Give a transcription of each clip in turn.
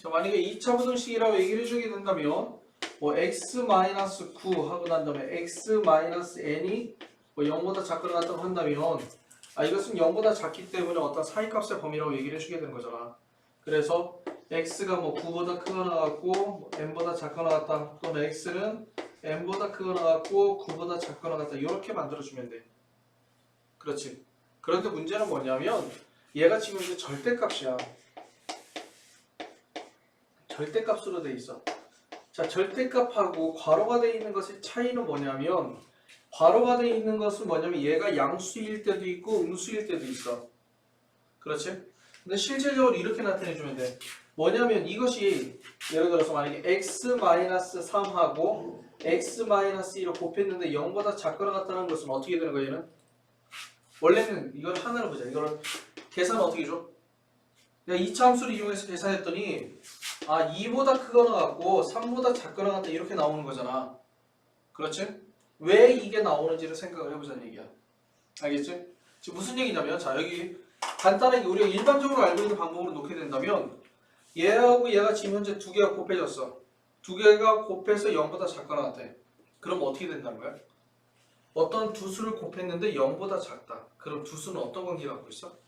자, 만약에 2차 부등식이라고 얘기를 해주게 된다면 뭐 x-9 하고 난 다음에 x-n이 뭐 0보다 작거나 같다고 한다면 이것은 0보다 작기 때문에 어떤 사이값의 범위라고 얘기를 해주게 되는 거잖아. 그래서 x가 뭐 9보다 크거나 같고 뭐 n보다 작거나 같다, 또는 x는 n보다 크거나 같고 9보다 작거나 같다, 이렇게 만들어주면 돼. 그렇지. 그런데 문제는 뭐냐면 얘가 지금 이제 절대값이야. 절대값으로 돼 있어. 자, 절대값하고 괄호가 돼 있는 것의 차이는 뭐냐면, 괄호가 돼 있는 것은 뭐냐면 얘가 양수일 때도 있고 음수일 때도 있어. 그렇지? 근데 실제적으로 이렇게 나타내주면 돼. 뭐냐면 이것이 예를 들어서 만약에 x-3하고 x-1을 곱했는데 0보다 작거나 같다는 것은 어떻게 되는 거야, 얘는? 원래는 이걸 하나로 보자. 이거를 계산은 어떻게 줘? 내가 2차 함수를 이용해서 계산했더니 2보다 크거나 같고 3보다 작거나 같다 이렇게 나오는 거잖아. 그렇지? 왜 이게 나오는지를 생각을 해보자는 얘기야. 알겠지? 지금 무슨 얘기냐면, 자, 여기 간단하게 우리가 일반적으로 알고 있는 방법으로 놓게 된다면 얘하고 얘가 지금 현재 두 개가 곱해졌어. 두 개가 곱해서 0보다 작거나 같아. 그럼 어떻게 된다는 거야? 어떤 두 수를 곱했는데 0보다 작다. 그럼 두 수는 어떤 관계를 갖고 있어?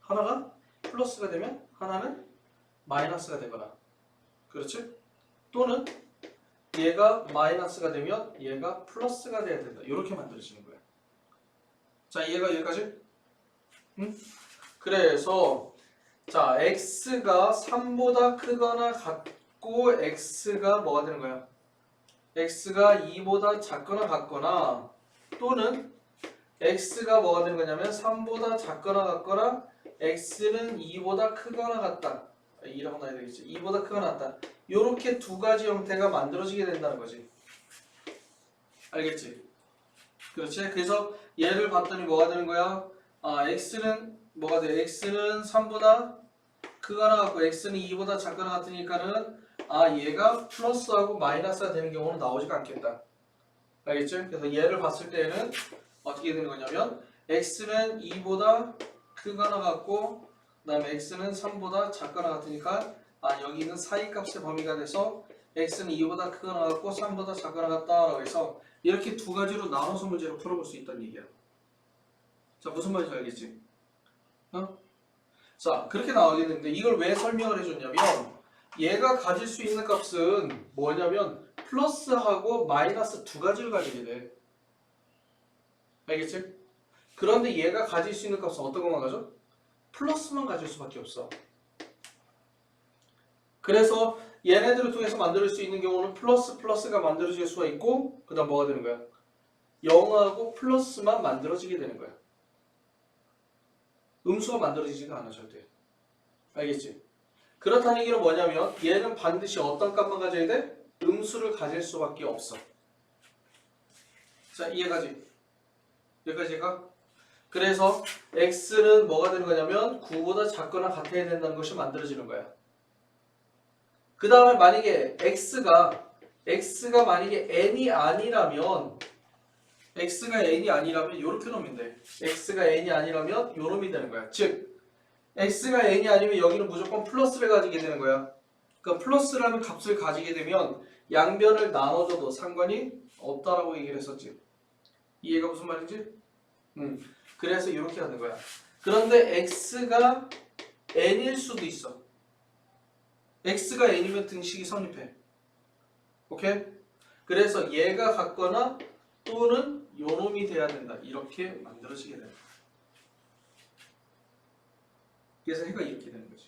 하나가 플러스가 되면 하나는 마이너스가 되거나, 그렇지? 또는 얘가 마이너스가 되면 얘가 플러스가 돼야 된다. 이렇게 만들어지는 거야. 자, 이해가 여기까지? 응? 그래서 자, x가 3보다 크거나 같고 x가 뭐가 되는 거야? x가 2보다 작거나 같거나, 또는 x가 뭐가 되는 거냐면 3보다 작거나 같거나 x는 2보다 크거나 같다. 2라고 나야 되겠지. 2보다 크거나 같다. 요렇게 두 가지 형태가 만들어지게 된다는 거지. 알겠지? 그렇지? 그래서 얘를 봤더니 뭐가 되는 거야? x는 뭐가 돼? x는 3보다 크거나 같고 x는 2보다 작거나 같으니까는 얘가 플러스하고 마이너스가 되는 경우는 나오지가 않겠다. 알겠죠? 그래서 얘를 봤을 때는 어떻게 되는 거냐면 x는 2보다 크거나 같고 그 다음에 x는 3보다 작거나 같으니까 여기 있는 사이값의 범위가 돼서 x는 2보다 크거나 같고 3보다 작거나 같다라고 해서 이렇게 두 가지로 나눠서 문제를 풀어볼 수 있다는 얘기야. 자, 무슨 말인지 알겠지? 자, 그렇게 나오겠는데 이걸 왜 설명을 해줬냐면 얘가 가질 수 있는 값은 뭐냐면 플러스하고 마이너스 두 가지를 가지게 돼. 알겠지? 그런데 얘가 가질 수 있는 값은 어떤 것만 가져? 플러스만 가질 수밖에 없어. 그래서 얘네들을 통해서 만들 수 있는 경우는 플러스가 만들어질 수가 있고, 그 다음 뭐가 되는 거야? 0하고 플러스만 만들어지게 되는 거야. 음수가 만들어지지가 않아, 절대. 알겠지? 그렇다는 얘기는 뭐냐면 얘는 반드시 어떤 값만 가져야 돼? 음수를 가질 수밖에 없어. 자, 이해가지? 여기까지가? 그래서 x는 뭐가 되는 거냐면 9보다 작거나 같아야 된다는 것이 만들어지는 거야. 그 다음에 만약에 x가 만약에 n이 아니라면 이렇게 놓으면 돼. x가 n이 아니라면 요 놈이 되는 거야. 즉 x가 n이 아니면 여기는 무조건 플러스를 가지게 되는 거야. 그러니까 플러스라는 값을 가지게 되면 양변을 나눠줘도 상관이 없다라고 얘기를 했었지. 이해가 무슨 말인지? 그래서 이렇게 하는 거야. 그런데 x가 n일 수도 있어. x가 n이면 등식이 성립해. 오케이? 그래서 얘가 같거나 또는 요놈이 돼야 된다. 이렇게 만들어지게 된다. 그래서 해가 이렇게 되는 거지.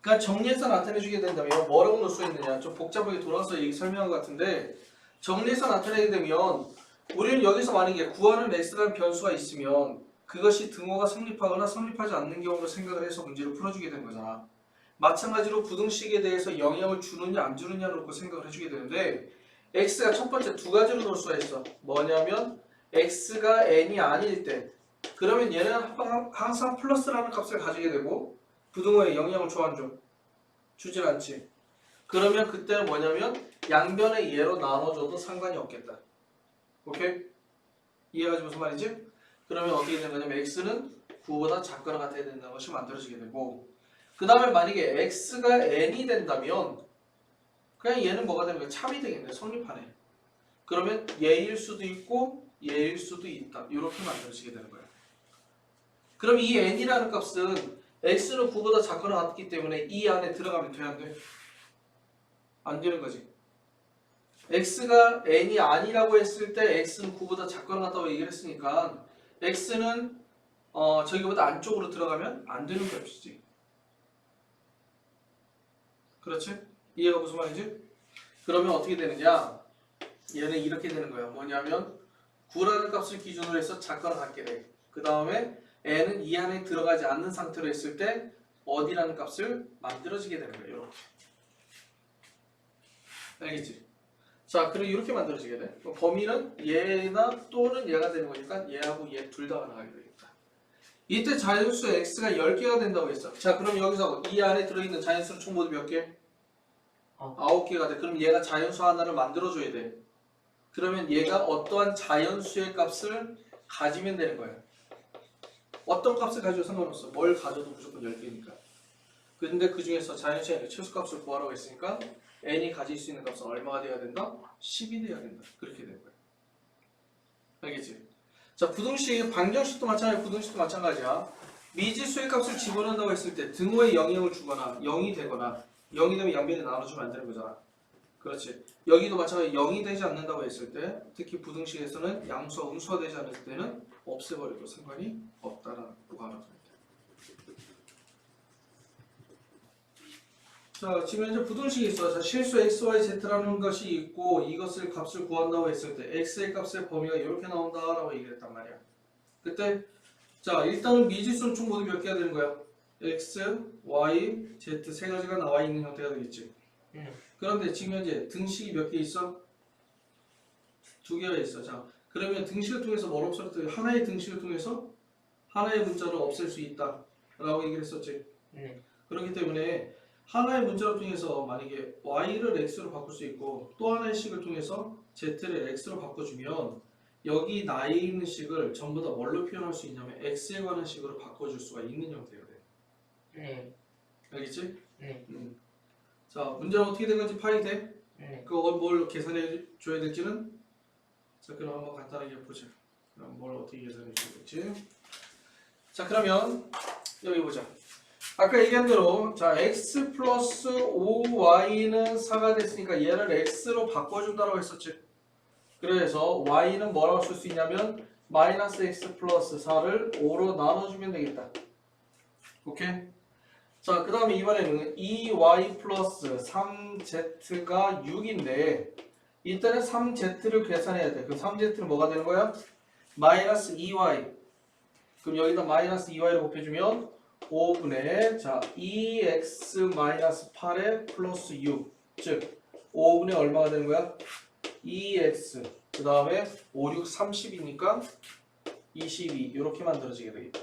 그러니까 정리해서 나타내주게 된다면 뭐라고 놓을 수 있느냐? 좀 복잡하게 돌아가서 얘기 설명한 것 같은데, 정리해서 나타내게 되면 우리는 여기서 만약에 구하는 x라는 변수가 있으면 그것이 등호가 성립하거나 성립하지 않는 경우로 생각을 해서 문제를 풀어주게 된 거잖아. 마찬가지로 부등식에 대해서 영향을 주느냐 안 주느냐를 놓고 생각을 해주게 되는데, x가 첫 번째 두 가지로 놓을 수가 있어. 뭐냐면 x가 n이 아닐 때, 그러면 얘는 항상 플러스라는 값을 가지게 되고 부등호에 영향을 줘 안 줘? 주질 않지. 그러면 그때는 뭐냐면 양변의 얘로 나눠줘도 상관이 없겠다. 오케이? 이해가지 무슨 말인지? 그러면 어떻게 되는 거냐면 x는 9보다 작거나 같아야 된다는 것이 만들어지게 되고, 그 다음에 만약에 x가 n이 된다면 그냥 얘는 뭐가 되는 거야? 참이 되겠네. 성립하네. 그러면 얘일 수도 있고 얘일 수도 있다. 이렇게 만들어지게 되는 거야. 그럼 이 n이라는 값은 x는 9보다 작거나 같기 때문에 이 안에 들어가면 돼, 안 돼? 안 되는 거지. x가 n이 아니라고 했을 때 x는 9보다 작거나 같다고 얘기를 했으니까 x는 저기보다 안쪽으로 들어가면 안 되는 값이지. 그렇지? 이해가 무슨 말이지? 그러면 어떻게 되느냐? 얘는 이렇게 되는 거야. 뭐냐면 9라는 값을 기준으로 해서 작거나 같게 돼. 그 다음에 n은 이 안에 들어가지 않는 상태로 했을 때 어디라는 값을 만들어지게 되는 거야. 이렇게. 알겠지? 자, 그리고 이렇게 만들어지게 돼. 범위는 얘나 또는 얘가 되는 거니까 얘하고 얘 둘 다가 나가게 되겠다. 이때 자연수 x가 10개가 된다고 했어. 자, 그럼 여기서 이 안에 들어있는 자연수는 총 모두 몇 개? 9개가 돼. 그럼 얘가 자연수 하나를 만들어줘야 돼. 그러면 얘가 어떠한 자연수의 값을 가지면 되는 거야. 어떤 값을 가져도 상관없어. 뭘 가져도 무조건 10개니까. 근데 그 중에서 자연수의 최소값을 구하라고 했으니까 n이 가질 수 있는 값은 얼마가 돼야 된다? 10이 돼야 된다. 그렇게 된 거야. 알겠지? 자, 부등식, 방정식도 마찬가지야. 부등식도 마찬가지야. 미지수의 값을 집어넣는다고 했을 때 등호에 영향을 주거나 0이 되거나 0이 되면 양변에 나눠주면 안 되는 거잖아. 그렇지. 여기도 마찬가지 0이 되지 않는다고 했을 때 특히 부등식에서는 양수와 음수가 되지 않을 때는 없애버려도 상관이 없다라는 거 하나 더. 자, 지금 현재 부등식이 있어. 자, 실수 x, y, z라는 것이 있고 이것을 값을 구한다고 했을 때 x의 값의 범위가 이렇게 나온다라고 얘기를 했단 말이야. 그때 자, 일단은 미지수는 총 모두 몇 개가 되는 거야? x, y, z 세 가지가 나와 있는 형태가 되겠지. 그런데 지금 현재 등식이 몇 개 있어? 2개가 있어. 자, 그러면 등식을 통해서 뭘 없앨 때 하나의 등식을 통해서 하나의 문자를 없앨 수 있다라고 얘기를 했었지. 그렇기 때문에 하나의 문자를 통해서 만약에 y를 x로 바꿀 수 있고 또 하나의 식을 통해서 z를 x로 바꿔주면 여기 나에 있는 식을 전부 다 뭘로 표현할 수 있냐면 x에 관한 식으로 바꿔줄 수가 있는 형태가 돼. 알겠지? 자, 문제는 어떻게 된 건지 파악이 돼? 그거 뭘 계산해 줘야 될지는 자, 그럼 한번 간단하게 보자. 그럼 뭘 어떻게 계산해 줘야 될지. 자, 그러면 여기 보자. 아까 얘기한 대로 자, x 플러스 5y는 4가 됐으니까 얘를 x로 바꿔준다고 했었지. 그래서 y는 뭐라고 쓸 수 있냐면 마이너스 x 플러스 4를 5로 나눠주면 되겠다. 오케이? 자, 그 다음에 이번에는 2y 플러스 3z가 6인데 이때는 3z를 계산해야 돼. 그럼 3z는 뭐가 되는 거야? 마이너스 2y. 그럼 여기다 마이너스 2y를 곱해주면 5분의 자 2x 마이너스 8에 플러스 6. 즉 5분의 얼마가 되는 거야? 2x. 그 다음에 5, 6, 30이니까 22. 이렇게 만들어지게 되겠다.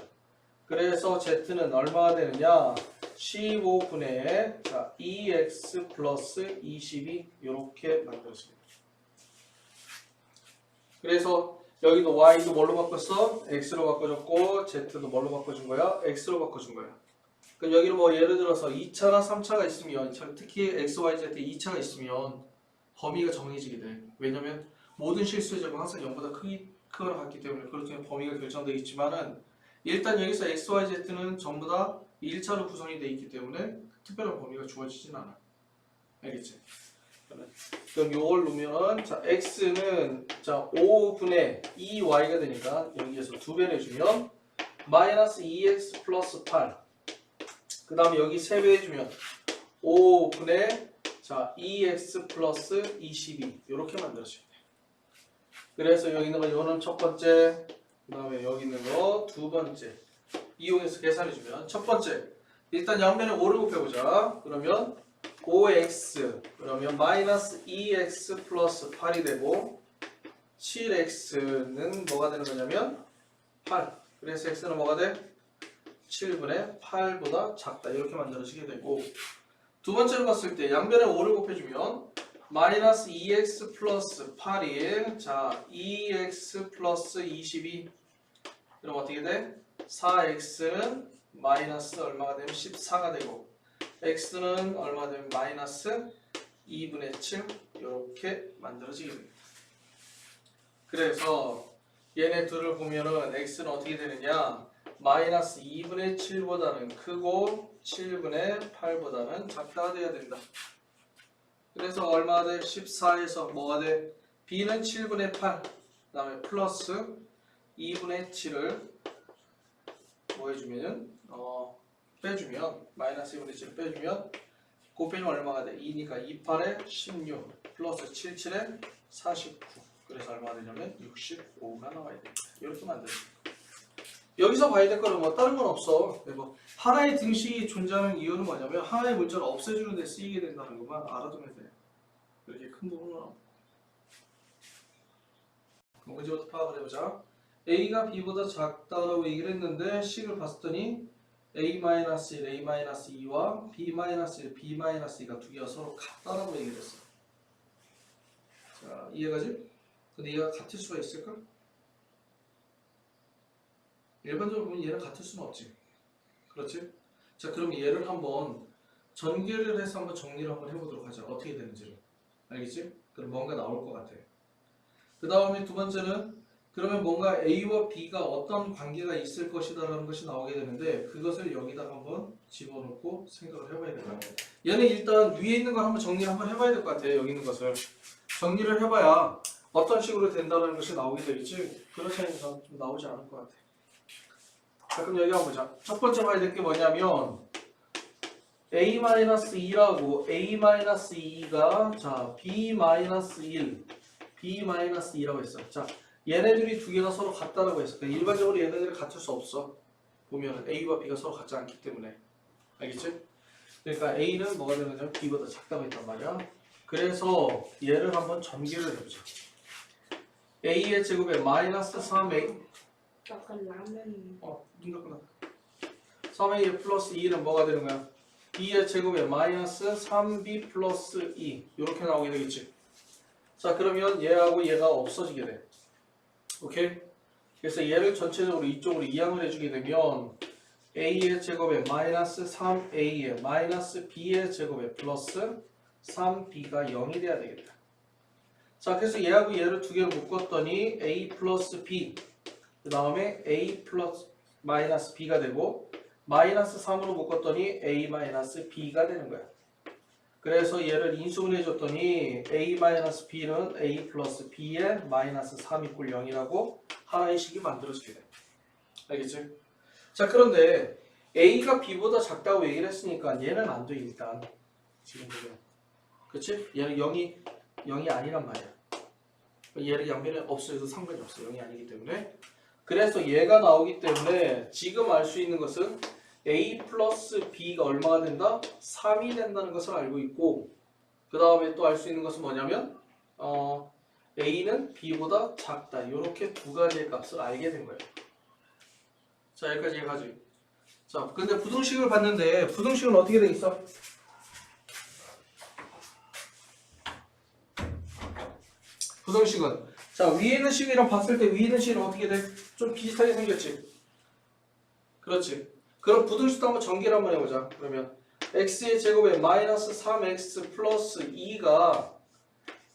그래서 z는 얼마가 되느냐? 15분의 자 2x 플러스 22 이렇게 만들어집니다. 그래서 여기도 y도 뭘로 바꿨어? x로 바꿔줬고 z도 뭘로 바꿔준 거야? x로 바꿔준 거야. 그럼 여기는 뭐 예를 들어서 2차나 3차가 있으면 특히 x, y, z 2차가 있으면 범위가 정해지게 돼. 왜냐면 모든 실수의 제곱은 항상 0보다 크거나 같기 때문에 그렇기 때문에 범위가 결정되겠지만은 일단 여기서 x, y, z는 전부 다 1차로 구성이 되어 있기 때문에 특별한 범위가 주어지진 않아. 알겠지? 그럼 요걸 놓으면 자 x는 자 5분의 2y가 되니까 여기에서 2배 내주면 마이너스 2x 플러스 8. 그 다음에 여기 3배 해주면 5분의 자 2x 플러스 22 이렇게 만들어집니다. 그래서 여기 있는 거 이거는 첫 번째, 그 다음에 여기 있는 거 두 번째 이용해서 계산해주면 첫 번째 일단 양면에 5를 곱해보자. 그러면 5x 그러면 마이너스 2x 플러스 8이 되고 7x는 뭐가 되는 거냐면 8. 그래서 x는 뭐가 돼? 7분의 8보다 작다. 이렇게 만들어지게 되고 두 번째로 봤을 때 양변에 5를 곱해주면 마이너스 2x 플러스 8이 자 2x 플러스 22 그럼 어떻게 돼? 4x는 마이너스 얼마가 되면 14가 되고 x는 얼마가 되면 마이너스 2분의 7 이렇게 만들어지게 됩니다. 그래서 얘네 둘을 보면은 x는 어떻게 되느냐 마이너스 2분의 7보다는 크고 7분의 8보다는 작다가 돼야 된다. 그래서 얼마가 돼? 14에서 뭐가 돼? b는 7분의 8 그 다음에 플러스 2분의 7을 뭐 해주면은 빼주면 마이너스 2분의 7을 빼주면 곱해주면 얼마가 돼? 2니까 28에 16 플러스 77에 49 그래서 얼마가 되냐면 65가 나와야 됩니다. 이렇게 만들어집니다. 여기서 봐야 될 거는 뭐 다른 건 없어. 뭐 하나의 등식이 존재하는 이유는 뭐냐면 하나의 문자를 없애주는 데 쓰이게 된다는 것만 알아두면 돼. 이렇게 큰 부분은 없고. 문제부터 파악을 해보자. A가 B보다 작다라고 얘기를 했는데 식을 봤더니 A-1, A-2와 B-1, B-2가 두 개가 서로 같다라고 얘기를 했어. 자, 이해가지? 근데 얘가 같을 수가 있을까? 일반적으로 보면 얘랑 같을 수는 없지. 그렇지? 자, 그럼 얘를 한번 전개를 해서 한번 정리를 한번 해보도록 하자. 어떻게 되는지를. 알겠지? 그럼 뭔가 나올 것 같아. 그 다음에 두 번째는 그러면 뭔가 A와 B가 어떤 관계가 있을 것이다라는 것이 나오게 되는데 그것을 여기다 한번 집어넣고 생각을 해봐야 된다. 얘는 일단 위에 있는 걸 한번 정리를 한번 해봐야 될 것 같아. 여기 있는 것을. 정리를 해봐야 어떤 식으로 된다는 것이 나오게 되겠지. 그렇지 않으면 좀 나오지 않을 것 같아. 자, 그럼 여기 한번 보자. 첫 번째 봐야 될 게 뭐냐면 A-2라고 A-2가 자 B-1 B-2라고 했어. 자, 얘네들이 두 개가 서로 같다라고 했어. 그러니까 일반적으로 얘네들이 같을 수 없어. 보면은 A와 B가 서로 같지 않기 때문에. 알겠지? 그러니까 A는 뭐가 되느냐면 B보다 작다고 했단 말이야. 그래서 얘를 한번 전개를 해보자. A의 제곱에 마이너스 3A 약간 라면. 눈 닫구나. 3A 플러스 2는 뭐가 되는 거야? B의 제곱에 마이너스 3B 플러스 2 이렇게 나오게 되겠지. 자, 그러면 얘하고 얘가 없어지게 돼. 오케이? 그래서 얘를 전체적으로 이쪽으로 이항을 해주게 되면 A의 제곱에 마이너스 3A에 마이너스 B의 제곱에 플러스 3B가 0이 돼야 되겠다. 자, 그래서 얘하고 얘를 두 개를 묶었더니 A 플러스 B 그 다음에 A 플러스 마이너스 B가 되고 마이너스 3으로 묶었더니 A 마이너스 B가 되는 거야. 그래서 얘를 인수분해 줬더니 A 마이너스 B는 A 플러스 B에 마이너스 3 이꼴 0이라고 하나의 식이 만들어지게 돼. 알겠지? 자, 그런데 A가 B보다 작다고 얘기를 했으니까 얘는 안 돼 일단. 지금 보면. 그치? 얘는 0이 아니란 말이야. 얘를 양변에 없어도 상관이 없어. 0이 아니기 때문에. 그래서 얘가 나오기 때문에 지금 알 수 있는 것은 A 플러스 B가 얼마가 된다? 3이 된다는 것을 알고 있고 그 다음에 또 알 수 있는 것은 뭐냐면 A는 B보다 작다. 이렇게 두 가지의 값을 알게 된 거예요. 자, 여기까지 해가지고 자, 근데 부등식을 봤는데 부등식은 어떻게 돼 있어? 부등식은 자, 위에 있는 식이랑 봤을 때 위에 있는 식이랑 어떻게 돼? 좀 비슷하게 생겼지? 그렇지. 그럼 부등식도 한번 전개를 한번 해보자. 그러면 x의 제곱에 마이너스 3x 플러스 2가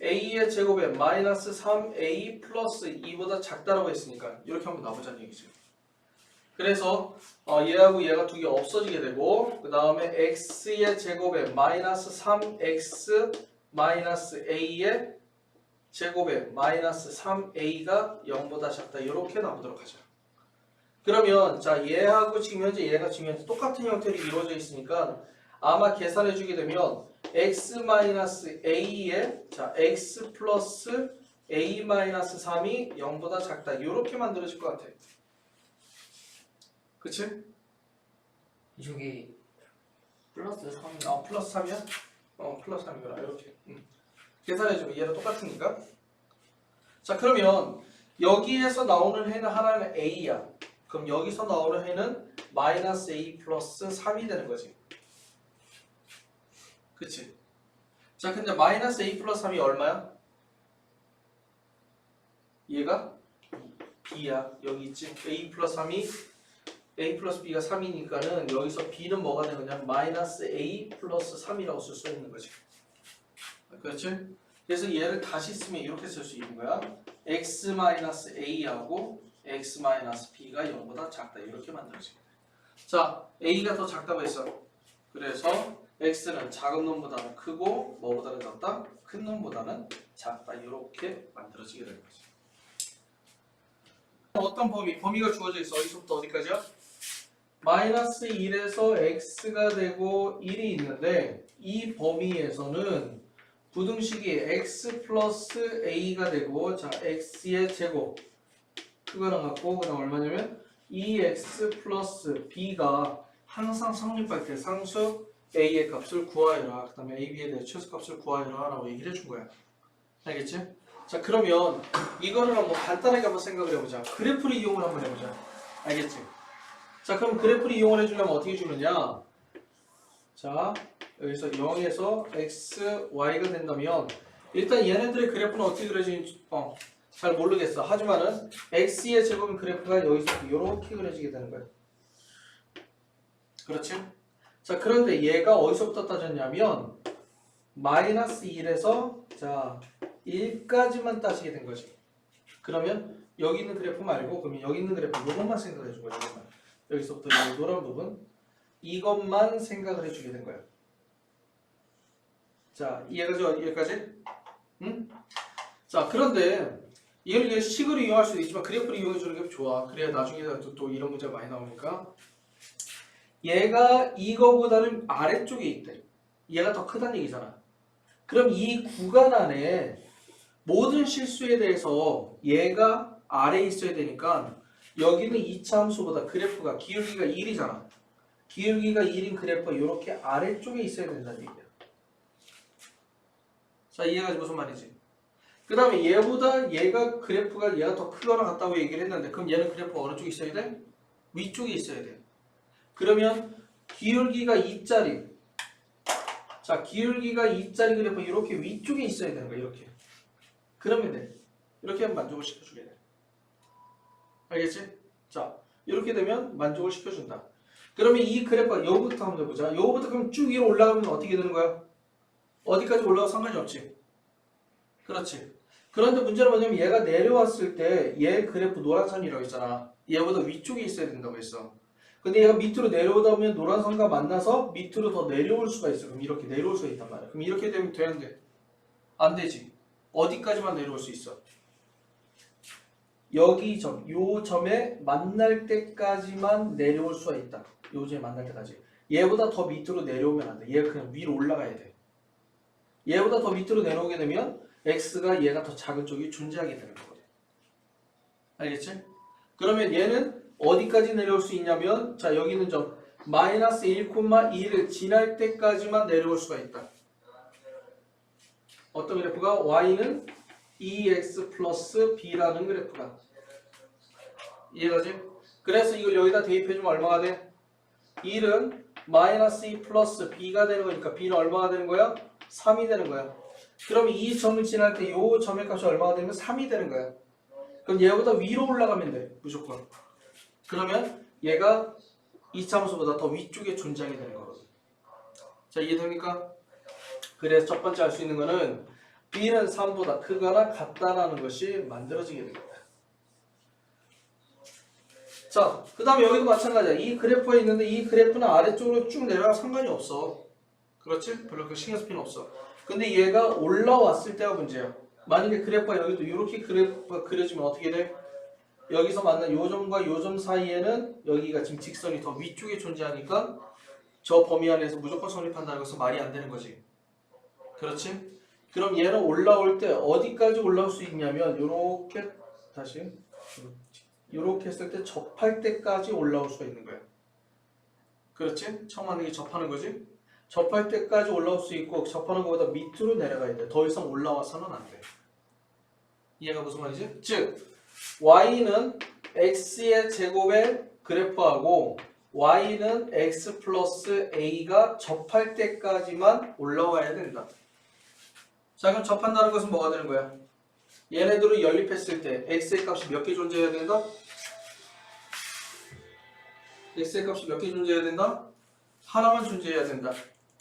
a의 제곱에 마이너스 3a 플러스 2보다 작다라고 했으니까 이렇게 한번 나오자는 얘기죠. 그래서 얘하고 얘가 두 개 없어지게 되고 그 다음에 x의 제곱에 마이너스 3x 마이너스 a의 제곱에 마이너스 3a가 0보다 작다 이렇게 나오도록 하죠. 그러면 자, 얘하고 지금 현재 얘가 지금 현재 똑같은 형태로 이루어져 있으니까 아마 계산해 주게 되면 x-a에 자, x 플러스 a-3이 0보다 작다 이렇게 만들어질 것 같아. 그치? 이쪽이 플러스 3이 플러스 3이야? 플러스 3이구나 이렇게 계산해 주면 얘랑 똑같으니까. 자, 그러면 여기에서 나오는 해는 하나는 a야. 그럼 여기서 나오는 해는 마이너스 a 플러스 3이 되는 거지. 그치? 자, 근데 마이너스 a 플러스 3이 얼마야? 얘가 b야. 여기 있지? a 플러스 3이 a 플러스 b가 3이니까는 여기서 b는 뭐가 되는 거냐? 마이너스 a 플러스 3이라고 쓸 수 있는 거지. 그렇지? 그래서 얘를 다시 쓰면 이렇게 쓸 수 있는 거야. x 마이너스 a하고 x 마이너스 b가 0보다 작다. 이렇게 만들어지게 돼. 자, a가 더 작다고 했어. 그래서 x는 작은 놈보다는 크고 뭐보다는 작다? 큰 놈보다는 작다. 이렇게 만들어지게 되는 거지. 어떤 범위가 주어져 있어. 어디서부터 어디까지야? 마이너스 1에서 x가 되고 1이 있는데 이 범위에서는 부등식이 x 플러스 a가 되고 자 x의 제곱 그거랑 같고 그 다음 얼마냐면 2x 플러스 b가 항상 성립할 때 상수 a의 값을 구하여라. 그 다음에 a, b에 대해 최소값을 구하여라 라고 얘기를 해준 거야. 알겠지? 자 그러면 이거를 한번 간단하게 한번 생각을 해보자. 그래프를 이용을 한번 해보자. 알겠지? 자 그럼 그래프를 이용을 해주려면 어떻게 주느냐? 자 여기서 0에서 x, y가 된다면 일단 얘네들의 그래프는 어떻게 그려지는지 잘 모르겠어. 하지만은 x의 제곱인 그래프가 여기서 이렇게 그려지게 되는 거야. 그렇지? 자 그런데 얘가 어디서부터 따졌냐면 마이너스 1에서 자 1까지만 따지게 된 거지. 그러면 여기 있는 그래프 말고 그러면 여기 있는 그래프 이것만 생각해 준 거야. 여기서부터 이 노란 부분 이것만 생각을 해주게 된 거야. 자 이해가죠? 여기까지? 응? 자 그런데 얘를 식으로 이용할 수도 있지만 그래프를 이용해 주는 게 좋아. 그래야 나중에 또 이런 문제가 많이 나오니까. 얘가 이거보다는 아래쪽에 있대. 얘가 더 크다는 얘기잖아. 그럼 이 구간 안에 모든 실수에 대해서 얘가 아래에 있어야 되니까 여기는 이차 함수보다 그래프가 기울기가 1이잖아. 기울기가 1인 그래프가 이렇게 아래쪽에 있어야 된다는 얘기야. 자 이해가지 무슨 말이지? 그 다음에 얘보다 얘가 그래프가 얘가 더 크거나 같다고 얘기를 했는데 그럼 얘는 그래프가 어느 쪽에 있어야 돼? 위쪽에 있어야 돼. 그러면 기울기가 2짜리 자 기울기가 2짜리 그래프 이렇게 위쪽에 있어야 되는 거야. 이렇게 그러면 돼. 이렇게 하면 만족을 시켜주게 돼. 알겠지? 자 이렇게 되면 만족을 시켜준다. 그러면 이 그래프가 요거부터 한번 해보자. 요거부터 그럼 쭉 위로 올라가면 어떻게 되는 거야? 어디까지 올라가도 상관이 없지. 그렇지. 그런데 문제는 뭐냐면 얘가 내려왔을 때 얘 그래프 노란선이라고 했잖아. 얘보다 위쪽에 있어야 된다고 했어. 근데 얘가 밑으로 내려오다 보면 노란선과 만나서 밑으로 더 내려올 수가 있어. 그럼 이렇게 내려올 수가 있단 말이야. 그럼 이렇게 되면 되는데 안 되지. 어디까지만 내려올 수 있어? 여기 점, 요 점에 만날 때까지만 내려올 수가 있다. 요 점에 만날 때까지. 얘보다 더 밑으로 내려오면 안 돼. 얘가 그냥 위로 올라가야 돼. 얘보다 더 밑으로 내려오게 되면 x가 얘가 더 작은 쪽이 존재하게 되는 거거든. 알겠지? 그러면 얘는 어디까지 내려올 수 있냐면 자 여기 있는 점 마이너스 1,2를 지날 때까지만 내려올 수가 있다. 어떤 그래프가 y는 2x 플러스 b라는 그래프가 이해가지? 그래서 이걸 여기다 대입해주면 얼마가 돼? 1은 마이너스 2 플러스 b가 되는 거니까 b는 얼마가 되는 거야? 3이 되는 거야. 그럼 이 점을 지날 때 이 점의 값이 얼마가 되면 3이 되는 거야. 그럼 얘보다 위로 올라가면 돼. 무조건. 그러면 얘가 이차함수보다 더 위쪽에 존재하게 되는 거거든. 자 이해됩니까? 그래서 첫 번째 알 수 있는 거는 b는 3보다 크거나 같다라는 것이 만들어지게 됩니다. 자, 그 다음에 여기도 마찬가지야. 이 그래프가 있는데 이 그래프는 아래쪽으로 쭉 내려가 상관이 없어. 그렇지? 별로 그 신경 쓸 필요는 없어. 근데 얘가 올라왔을 때가 문제야. 만약에 그래프가 여기도 이렇게 그래프가 그려지면 어떻게 돼? 여기서 만난 요 점과 요 점 사이에는 여기가 지금 직선이 더 위쪽에 존재하니까 저 범위 안에서 무조건 성립한다는 것은 말이 안 되는 거지. 그렇지? 그럼 얘는 올라올 때 어디까지 올라올 수 있냐면 요렇게 다시 요렇게 했을 때 접할 때까지 올라올 수가 있는 거야. 그렇지? 처음 하는 게 접하는 거지? 접할 때까지 올라올 수 있고 접하는 것보다 밑으로 내려가야 돼. 더 이상 올라와서는 안 돼. 이해가 무슨 말이지? 즉 y는 x의 제곱의 그래프하고 y는 x 플러스 a가 접할 때까지만 올라와야 된다. 자 그럼 접한다는 것은 뭐가 되는 거야? 얘네들을 연립했을 때 x의 값이 몇 개 존재해야 된다? x의 값이 몇 개 존재해야 된다? 하나만 존재해야 된다.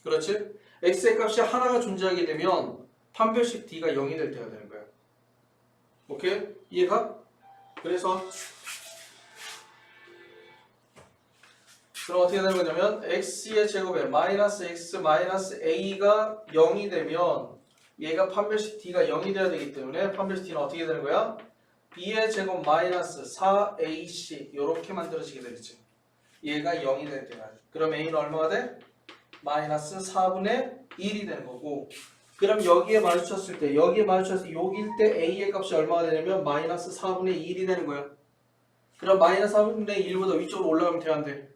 그렇지? x의 값이 하나가 존재하게 되면 판별식 d가 0이 될 때가 되는 거야. 오케이? 이해가? 그래서 그럼 어떻게 되는 거냐면 x의 제곱에 마이너스 x 마이너스 a가 0이 되면 얘가 판별식 d가 0이 돼야 되기 때문에 판별식 d는 어떻게 되는 거야? b의 제곱 마이너스 4ac 이렇게 만들어지게 되겠지. 얘가 0이 될 때가. 그럼 a는 얼마가 돼? 마이너스 4분의 1이 되는 거고, 그럼 여기에 마주쳤을 때 여기에 마주쳐서 여기일 때 a의 값이 얼마가 되냐면 마이너스 4분의 1이 되는 거야. 그럼 마이너스 4분의 1보다 위쪽으로 올라가면 돼, 안 돼?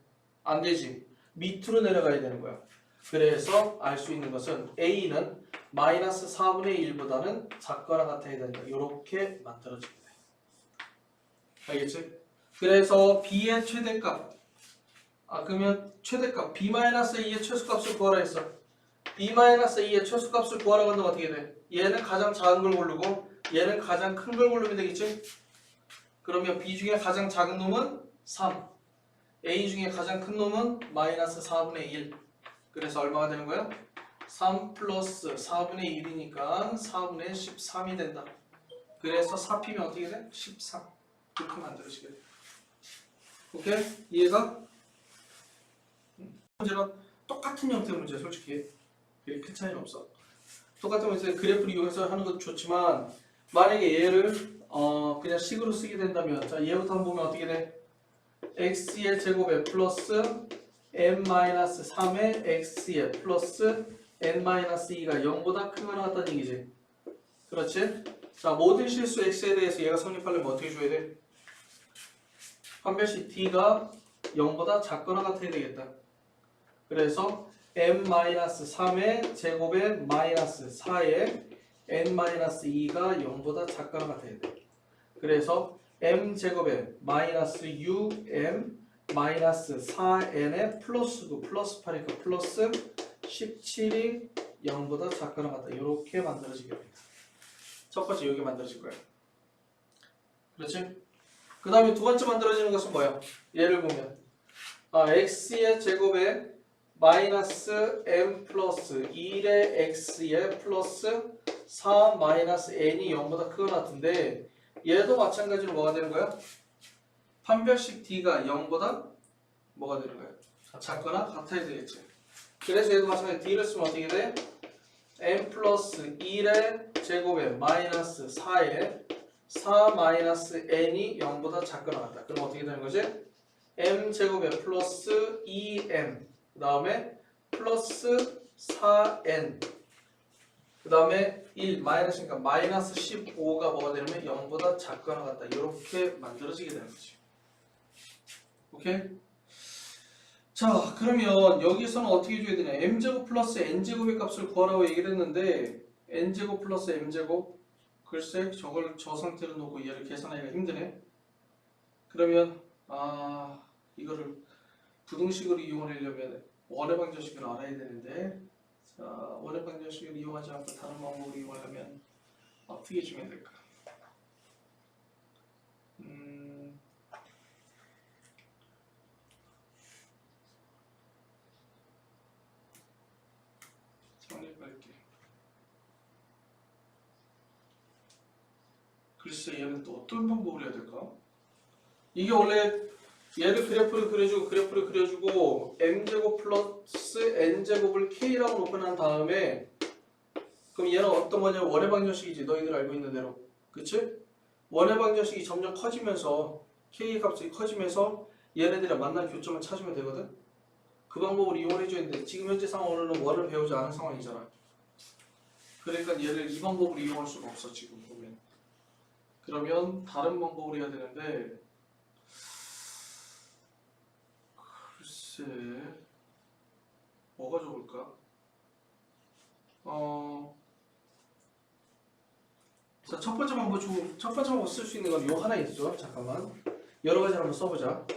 안 되지. 밑으로 내려가야 되는 거야. 그래서 알 수 있는 것은 a는 마이너스 4분의 1보다는 작거나 같아야 된다. 이렇게 만들어집니다. 알겠지? 그래서 b의 최대값, 그러면 최대값 b-a의 최소값을 구하라 했어. b-a의 최소값을 구하라고 한다면 어떻게 돼? 얘는 가장 작은 걸 고르고 얘는 가장 큰 걸 고르면 되겠지? 그러면 b 중에 가장 작은 놈은 3, a 중에 가장 큰 놈은 마이너스 4분의 1. 그래서 얼마가 되는 거야? 3 플러스 4분의 1이니까 4분의 13이 된다. 그래서 4피면 어떻게 돼? 13. 이렇게 만들어지게 돼. 오케이? 이해가? 문제는 똑같은 형태의 문제야. 솔직히 그게 큰 차이는 없어. 똑같은 문제 그래프를 이용해서 하는 것도 좋지만 만약에 얘를 그냥 식으로 쓰게 된다면, 자 얘부터 한번 보면 어떻게 돼? x의 제곱에 플러스 n-3의 x의 플러스 n-2가 0보다 크거나 같다는 얘기지. 그렇지? 자, 모든 실수 x에 대해서 얘가 성립하려면 어떻게 줘야 돼? 판별식 d가 0보다 작거나 같아야 되겠다. 그래서 n-3의 제곱에 마이너스 4의 n-2가 0보다 작거나 같아야 돼. 그래서 m 제곱에 마이너스 6m 마이너스 4n에 플러스 9 플러스 8이니까 플러스 17이 0보다 작거나 같다. 이렇게 만들어지게 됩니다. 첫 번째 이렇게 만들어질 거예요. 그렇지? 그 다음에 두 번째 만들어지는 것은 뭐야? 예를 보면 x의 제곱에 마이너스 m 플러스 1의 x의 플러스 4 마이너스 n이 0보다 크거나 같은데 얘도 마찬가지로 뭐가 되는 거야? 판별식 d가 0보다 뭐가 되는 거야? 작거나 같아야 되겠지. 그래서 얘도 마찬가지로 d를 쓰면 어떻게 돼? m 플러스 1의 제곱에 마이너스 4의 4 마이너스 n이 0보다 작거나 같다. 그럼 어떻게 되는 거지? m 제곱에 플러스 2m 그 다음에 플러스 4n 그 다음에 1 마이너스니까 마이너스 15가 뭐가 되냐면 0보다 작거나 같다. 이렇게 만들어지게 되는 거지. 오케이? 자, 그러면 여기서는 어떻게 줘야 되냐? m제곱 플러스 n제곱의 값을 구하라고 얘기를 했는데 n제곱 플러스 m제곱, 글쎄 저걸 저 상태로 놓고 얘를 계산하기가 힘드네. 그러면 이거를 부등식으로 이용하려면 원의 방정식을 알아야 되는데, 자, 원의 방정식을 이용하지 않고 다른 방법으로 이용하려면 어떻게 주면 될까? 정립할게. 글쎄 얘는 또 어떤 방법을 해야 될까? 이게 원래 얘를 그래프를 그려주고 m제곱 플러스 n제곱을 k라고 놓고 난 다음에 그럼 얘는 어떤 거냐면 원의 방정식이지. 너희들 알고 있는 대로. 그치? 원의 방정식이 점점 커지면서 k 값이 커지면서 얘네들이랑 만난 교점을 찾으면 되거든? 그 방법을 이용해줘야 되는데 지금 현재 상황으로는 원을 배우지 않은 상황이잖아. 그러니까 얘를 이 방법으로 이용할 수가 없어 지금 보면. 그러면 다른 방법으로 해야 되는데 글쎄 뭐가 좋을까? 자, 첫 번째 방법 쓸 수 있는 건 요 하나 있죠. 잠깐만. 여러 가지 한번 써보자.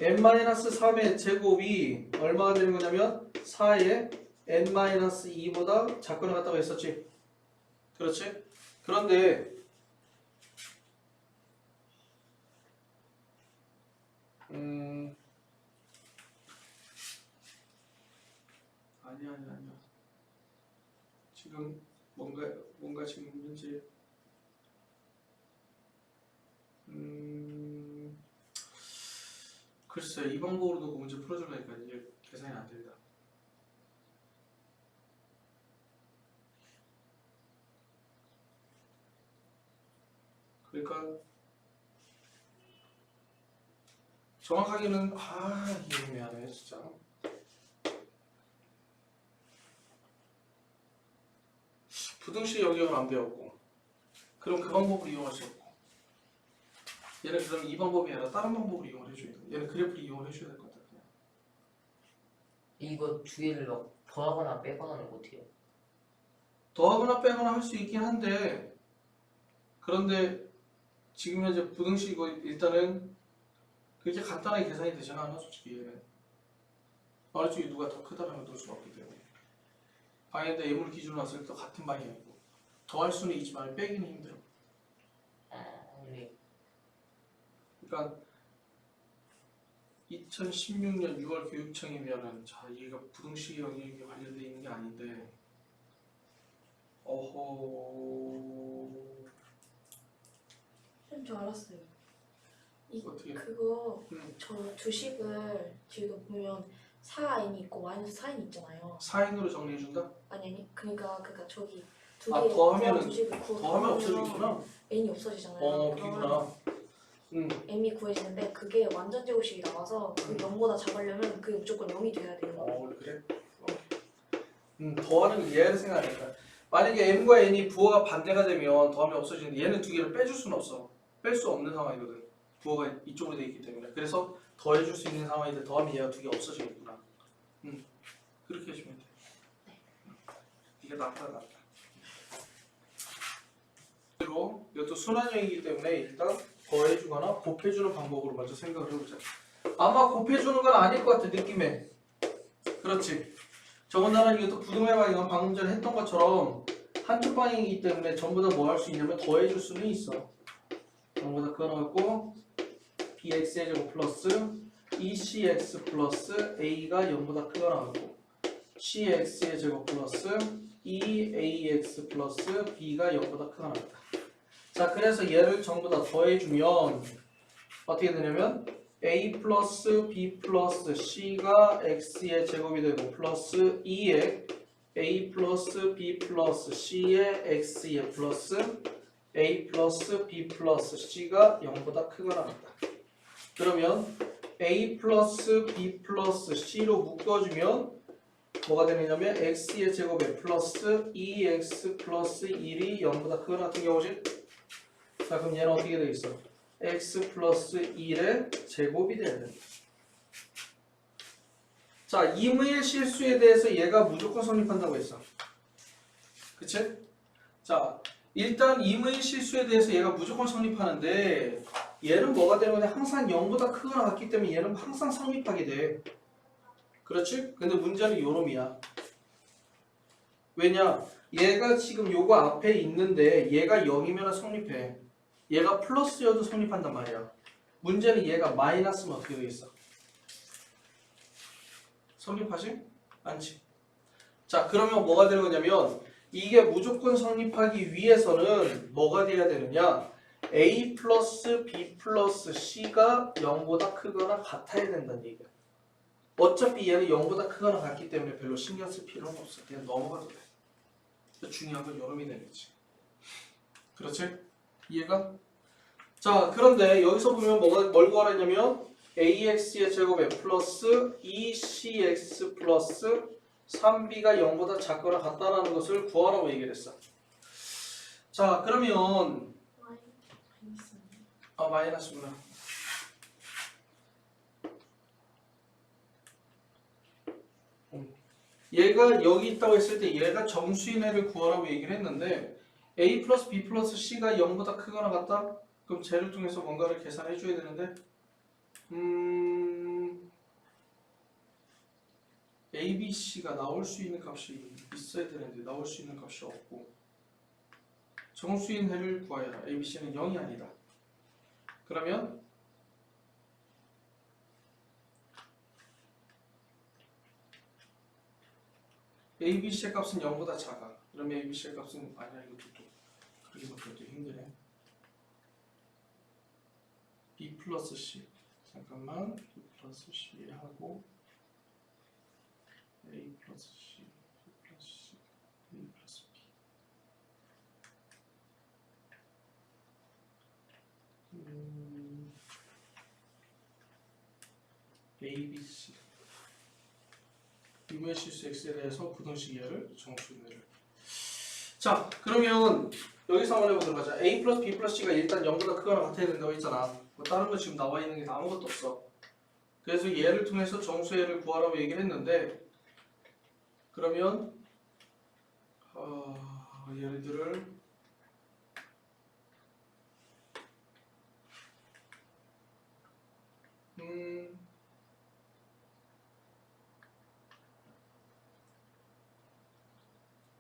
n-3의 제곱이 얼마가 되는 거냐면 4의 n-2보다 작거나 같다고 했었지. 그렇지? 그런데 아니야. 지금 뭔가 지금 현재 글쎄 이 방법으로도 그 문제 풀어주려니까 이게 계산이 안 된다. 그러니까 정확하게는 이게 애매하네 진짜. 부등식 영역을 안 배웠고 그럼 그 방법을 이용할 수 없고 얘는 그럼 이 방법이 아니라 다른 방법을 이용을 해줘야 돼. 얘는 그래프를 이용을 해줘야 될 것 같아. 그냥. 이거 두 개를 막 더하거나 빼거나는 못해요. 더하거나 빼거나 할 수 있긴 한데 그런데 지금 현재 부등식이고 일단은 그렇게 간단하게 계산이 되지는 않아 솔직히 얘는. 아래쪽에 누가 더 크다라면 넣을 수가 없기 때문에 방향인데 예물 기준으로 봤을 때 같은 방향이고 더할 수는 있지만 빼기는 힘들어. 네. 그러니까 2016년 6월 교육청이면은 자 얘가 부등식 영역에 관련돼 있는 게 아닌데 쌤, 저 알았어요. 어떻게? 그거 저 주식을 지금 보면 4n이 있고 마이너스 4n이 있잖아요. 4인으로 정리해준다? 아니 그러니까 저기 두 아, 개 더하면은- 주식을 더하면 없어지겠구나. n이 없어지잖아요. 비구나. m이 구해지는데 그게 완전 제곱식이 나와서 그 0보다 작으려면 그게 무조건 0이 돼야 돼요. 그래? 더하는 얘를 생각하니까 만약에 m과 n이 부호가 반대가 되면 더하면 없어지는데 얘는 두 개를 빼줄 수는 없어. 뺄 수 없는 상황이거든. 부호가 이쪽으로 돼 있기 때문에. 그래서 더해줄 수 있는 상황인데 더하면 얘가 두 개 없어지겠구나. 그렇게 해주면 돼. 이게 낫다. 그리고 이것도 순환형이기 때문에 일단 더해주거나 곱해주는 방법으로 먼저 생각을 해보자. 아마 곱해주는 건 아닐 것 같아 느낌에. 그렇지. 더군다나 이것도 부등의 방향은 방금 전에 했던 것처럼 한쪽 방향이기 때문에 전부 다 뭐 할 수 있냐면 더해줄 수는 있어. 전부 다 끊어갖고 bx의 제곱 플러스 2cx 플러스 a가 0보다 크거나 같고 cx의 제곱 플러스 2ax 플러스 b가 0보다 크거나 같다. 자, 그래서 얘를 전부 다 더해주면 어떻게 되냐면 a 플러스 b 플러스 c가 x의 제곱이 되고 플러스 2의 a 플러스 b 플러스 c의 x의 플러스 a 플러스 b 플러스 c가 0보다 크거나 같다. 그러면 a 플러스 b 플러스 c로 묶어주면 뭐가 되느냐면 x의 제곱에 플러스 2x 플러스 1이 0보다 크거나 같은 경우지. 자, 그럼 얘는 어떻게 되어 있어? x 플러스 1의 제곱이 돼야 돼. 자, 임의의 실수에 대해서 얘가 무조건 성립한다고 했어. 그치? 자, 일단 임의의 실수에 대해서 얘가 무조건 성립하는데 얘는 뭐가 되는 거냐? 항상 0보다 크거나 같기 때문에 얘는 항상 성립하게 돼. 그렇지? 근데 문제는 요놈이야. 왜냐? 얘가 지금 요거 앞에 있는데 얘가 0이면 성립해. 얘가 플러스여도 성립한단 말이야. 문제는 얘가 마이너스면 어떻게 되겠어? 성립하지? 않지. 자, 그러면 뭐가 되는 거냐면 이게 무조건 성립하기 위해서는 뭐가 돼야 되느냐? a 플러스 b 플러스 c가 0보다 크거나 같아야 된다는 얘기야. 어차피 얘는 0보다 크거나 같기 때문에 별로 신경 쓸 필요는 없어. 그냥 넘어가도 돼. 중요한 건 요놈이 되겠지. 그렇지? 이해가? 자, 그런데 여기서 보면 뭘 구하라 했냐면 ax의 제곱에 플러스 2cx 플러스 3b가 0보다 작거나 같다라는 것을 구하라고 얘기를 했어. 자, 그러면 마이너스구나. 얘가 여기 있다고 했을 때 얘가 정수인애를 구하라고 얘기를 했는데 a 플러스 b 플러스 c가 0보다 크거나 같다? 그럼 쟤를 통해서 뭔가를 계산해 줘야 되는데 a, b, c가 나올 수 있는 값이 있어야 되는데 나올 수 있는 값이 없고 정수인애를 구해야 해라. a, b, c는 0이 아니다. 그러면 A, B, C의 값은 0보다 작아. 그러면 A, B, C의 값은 아니야 이것도 또 그렇게 바뀌어도 힘드네. B 플러스 C 잠깐만 B 플러스 C 하고 A 플러스 C B 플러스 C A 플러스 B A, B, C 유무의 실수 X에 대해서 부등식 이하를 정수인을. 자 그러면 여기서 한번 해보도록 하자. A 플러스 B 플러스 C가 일단 0보다 크거나 같아야 된다고 했잖아. 뭐 다른 거 지금 나와 있는 게 아무것도 없어. 그래서 얘를 통해서 정수얘를 구하라고 얘기를 했는데 그러면 얘네들을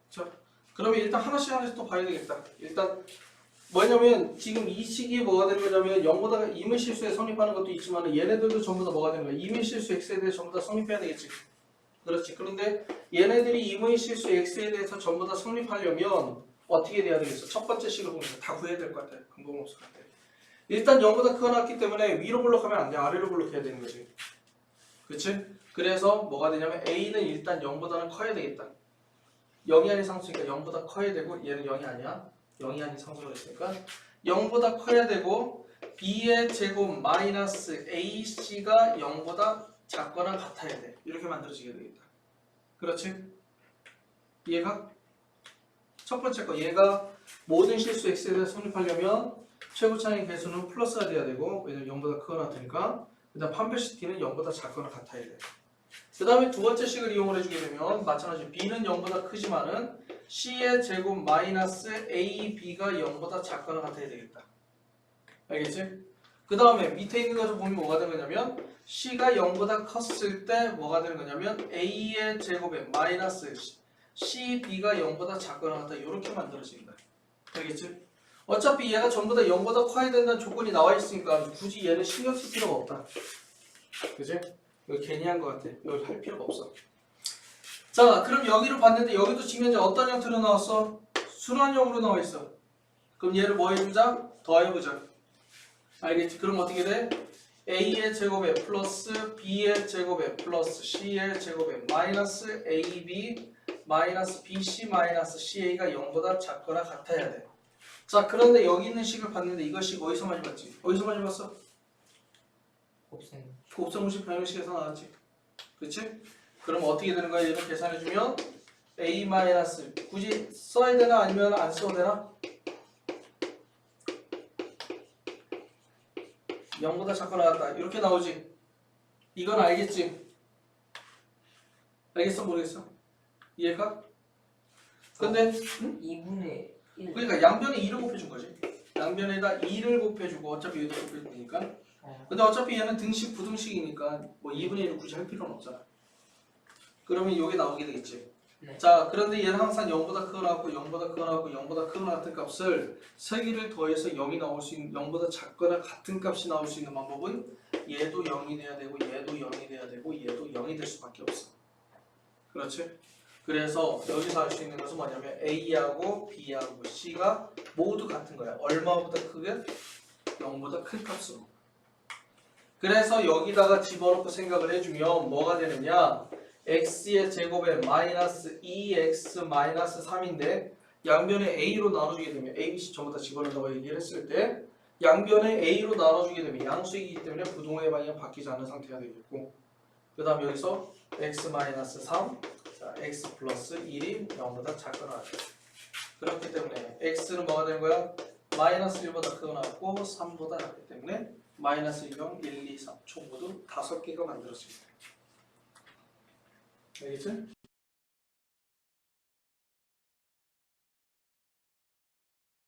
자 그러면 일단 하나씩 또 봐야 되겠다. 일단 뭐냐면 지금 이 식이 뭐가 되는 거냐면 0보다 이문실수에 성립하는 것도 있지만 얘네들도 전부 다 뭐가 되는 거야. 이문실수 x에 대해서 전부 다 성립해야 되겠지. 그렇지. 그런데 얘네들이 이문실수 x에 대해서 전부 다 성립하려면 어떻게 돼야 되겠어? 첫 번째 식을 보면서 다 구해야 될 것 같아. 방법은 없을 것 같아. 일단 0보다 크거나 같기 때문에 위로 블록하면 안 돼. 아래로 블록해야 되는 거지. 그렇지? 그래서 뭐가 되냐면 a는 일단 0보다는 커야 되겠다. 0이 아닌 상수니까 0보다 커야 되고 얘는 0이 아니야. 0이 아닌 상수가 있으니까 0보다 커야 되고 b의 제곱 마이너스 ac가 0보다 작거나 같아야 돼. 이렇게 만들어지게 되겠다. 그렇지? 얘가 첫 번째 거 얘가 모든 실수 x에 대해 성립하려면 최고 차이 배수는 플러스가 돼야 되고 왜냐면 0보다 크거나 같으니까 그 다음 판별식 t는 0보다 작거나 같아야 돼. 그 다음에 두 번째 식을 이용을 해주게 되면 마찬가지 b는 0보다 크지만은 c의 제곱 마이너스 ab가 0보다 작거나 같아야 되겠다. 알겠지? 그 다음에 밑에 있는 것을 보면 뭐가 되는 거냐면 c가 0보다 컸을 때 뭐가 되는 거냐면 a의 제곱에 마이너스 cb가 0보다 작거나 같다. 이렇게 만들어진다. 알겠지? 어차피 얘가 전부 다 0보다 커야 된다는 조건이 나와 있으니까 굳이 얘는 신경 쓸 필요가 없다. 그치? 이거 괜히 한 것 같아. 이거 할 필요가 없어. 자, 그럼 여기를 봤는데 여기도 지금 현재 어떤 형태로 나왔어? 순환형으로 나와 있어. 그럼 얘를 뭐 해보자? 더해보자. 알겠지? 그럼 어떻게 돼? a의 제곱에 플러스 b의 제곱에 플러스 c의 제곱에 마이너스 ab 마이너스 bc 마이너스 ca가 0보다 작거나 같아야 돼. 자, 그런데 여기 있는 식을 봤는데 이것이 어디서 많이 봤지? 어디서 많이 봤어? 곱셈공식 변형식에서 나왔지. 그치? 그럼 어떻게 되는 거야? 얘를 계산해주면 a 마이너스 굳이 써야 되나 아니면 안 써도 되나? 0보다 작거나 같다. 이렇게 나오지. 이건 알겠지? 알겠어? 모르겠어? 이해가? 근데 응? 2분의 1. 그러니까 양변에 2를 곱해준 거지. 양변에다 2를 곱해주고 어차피 얘도 곱해줄 테니까. 근데 어차피 얘는 등식 부등식이니까 뭐 2분의 1을 굳이 할 필요는 없잖아. 그러면 이게 나오게 되겠지. 네. 자, 그런데 얘는 항상 0보다 크거나 같고 0보다 크거나 같고 0보다 크거나 같은 값을 세 개를 더해서 0이 나올 수 있는 0보다 작거나 같은 값이 나올 수 있는 방법은 얘도 0이 돼야 되고 얘도 0이 돼야 되고 얘도 0이 될 수밖에 없어. 그렇지? 그래서 여기서 알 수 있는 것은 뭐냐면 A하고 B하고 C가 모두 같은 거야. 얼마보다 크게? 0보다 큰 값으로. 그래서 여기다가 집어넣고 생각을 해주면 뭐가 되느냐? x의 제곱에 마이너스 2x 마이너스 3인데 양변에 a로 나눠주게 되면 a, b, c 전부 다 집어넣는다고 얘기를 했을 때 양변에 a로 나눠주게 되면 양수이기 때문에 부동의 방향이 바뀌지 않는 상태가 되겠고 그 다음 여기서 x 마이너스 3 자, x 플러스 1이 0보다 작거나 같다. 그렇기 때문에 x는 뭐가 되는 거야? 마이너스 1보다 크거나 같고 3보다 작기 때문에 마이너스 0, 1, 2, 3 총 모두 5개가 만들어집니다. 알겠지?